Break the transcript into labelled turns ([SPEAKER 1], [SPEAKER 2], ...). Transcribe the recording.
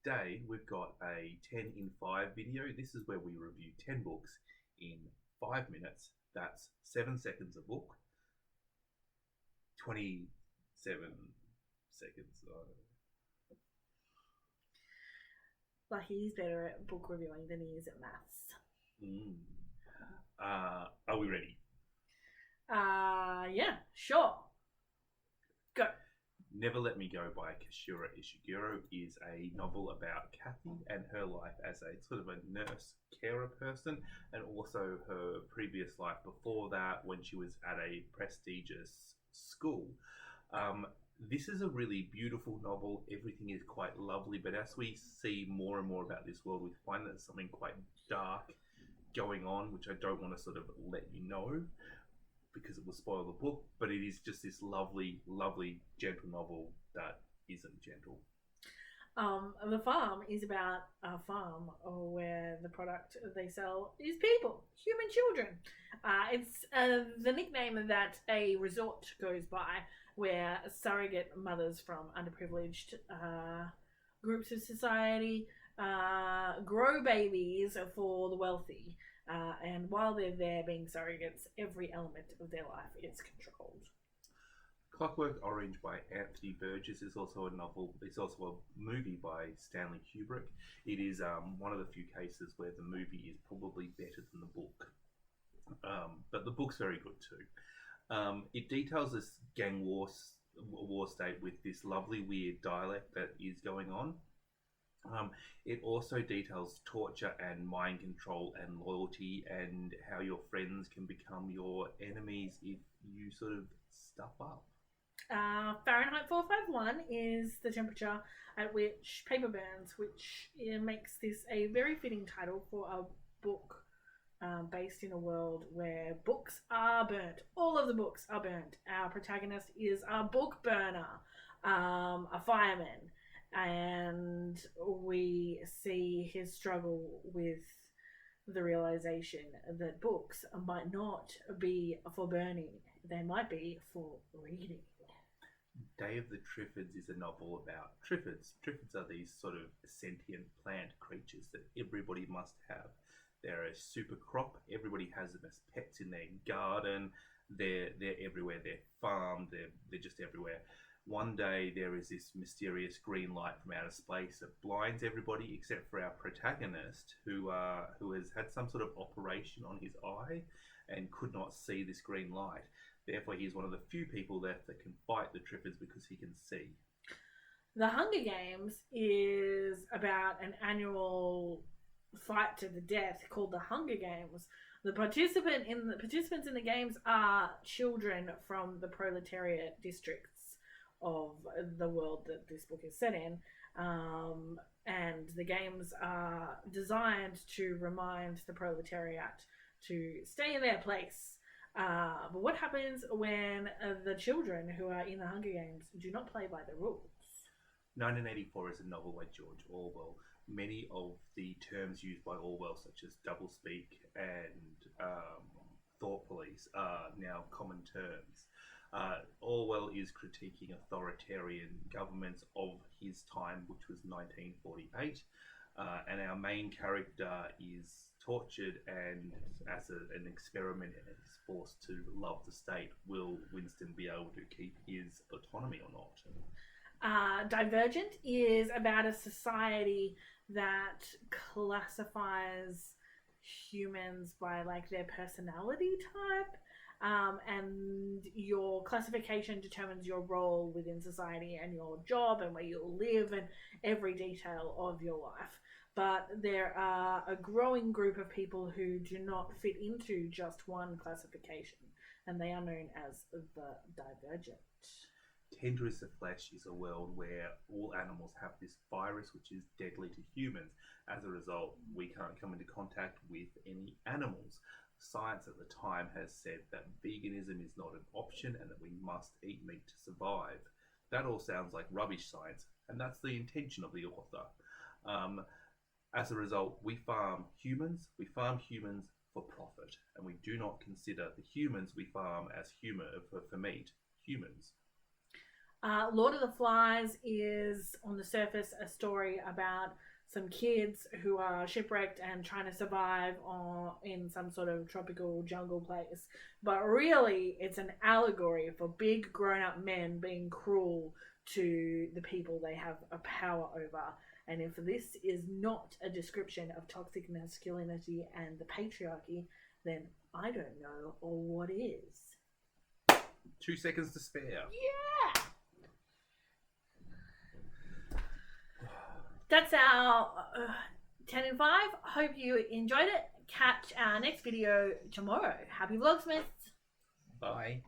[SPEAKER 1] today we've got a 10 in 5 video. This is where we review 10 books in 5 minutes. That's 7 seconds a book, 27 seconds.
[SPEAKER 2] Like he's better at book reviewing than he is at maths.
[SPEAKER 1] Are we ready?
[SPEAKER 2] Yeah, sure. Go.
[SPEAKER 1] Never Let Me Go by Kashura Ishiguro is a novel about Kathy and her life as a sort of a nurse carer person, and also her previous life before that when she was at a prestigious school. This is a really beautiful novel. Everything is quite lovely, but as we see more and more about this world, we find that there's something quite dark going on, which I don't want to sort of let you know because it will spoil the book, but it is just this lovely, lovely, gentle novel that isn't gentle.
[SPEAKER 2] The farm is about a farm where the product they sell is people, human children. It's the nickname that a resort goes by, where surrogate mothers from underprivileged groups of society grow babies for the wealthy. And while they're there being surrogates, every element of their life is controlled.
[SPEAKER 1] Clockwork Orange by Anthony Burgess is also a novel. It's also a movie by Stanley Kubrick. It is one of the few cases where the movie is probably better than the book. But the book's very good too. It details this gang war state with this lovely weird dialect that is going on. It also details torture and mind control and loyalty and how your friends can become your enemies if you sort of stuff up.
[SPEAKER 2] Fahrenheit 451 is the temperature at which paper burns, which makes this a very fitting title for a book based in a world where books are burnt. All of the books are burnt. Our protagonist is a book burner, a fireman. And we see his struggle with the realization that books might not be for burning, they might be for reading.
[SPEAKER 1] Day of the Triffids is a novel about Triffids. Triffids are these sort of sentient plant creatures that everybody must have. They're a super crop. Everybody has them as pets in their garden. They're everywhere. They're farmed. They're just everywhere. One day there is this mysterious green light from outer space that blinds everybody except for our protagonist, who has had some sort of operation on his eye and could not see this green light. Therefore, he's one of the few people left that can fight the Triffids because he can see.
[SPEAKER 2] The Hunger Games is about an annual fight to the death called the Hunger Games. The participants in the games are children from the proletariat districts of the world that this book is set in, and the games are designed to remind the proletariat to stay in their place. But what happens when the children who are in the Hunger Games do not play by the rules?
[SPEAKER 1] 1984 is a novel by George Orwell. Many of the terms used by Orwell, such as doublespeak and thought police, are now common terms. Orwell is critiquing authoritarian governments of his time, which was 1948, and our main character is tortured and as an experiment and is forced to love the state. Will Winston be able to keep his autonomy or not?
[SPEAKER 2] Divergent is about a society that classifies humans by like their personality type. And your classification determines your role within society and your job and where you'll live and every detail of your life. But there are a growing group of people who do not fit into just one classification, and they are known as the divergent.
[SPEAKER 1] Tender is the Flesh is a world where all animals have this virus which is deadly to humans. As a result, we can't come into contact with any animals. Science at the time has said that veganism is not an option and that we must eat meat to survive. That all sounds like rubbish science, and that's the intention of the author. As a result, we farm humans for profit, and we do not consider the humans we farm as for meat humans.
[SPEAKER 2] Lord of the Flies is, on the surface, a story about some kids who are shipwrecked and trying to survive in some sort of tropical jungle place. But really, it's an allegory for big grown-up men being cruel to the people they have a power over. And if this is not a description of toxic masculinity and the patriarchy, then I don't know what is.
[SPEAKER 1] 2 seconds to spare.
[SPEAKER 2] Yeah! That's our 10 and 5. Hope you enjoyed it. Catch our next video tomorrow. Happy Vlogsmiths!
[SPEAKER 1] Bye.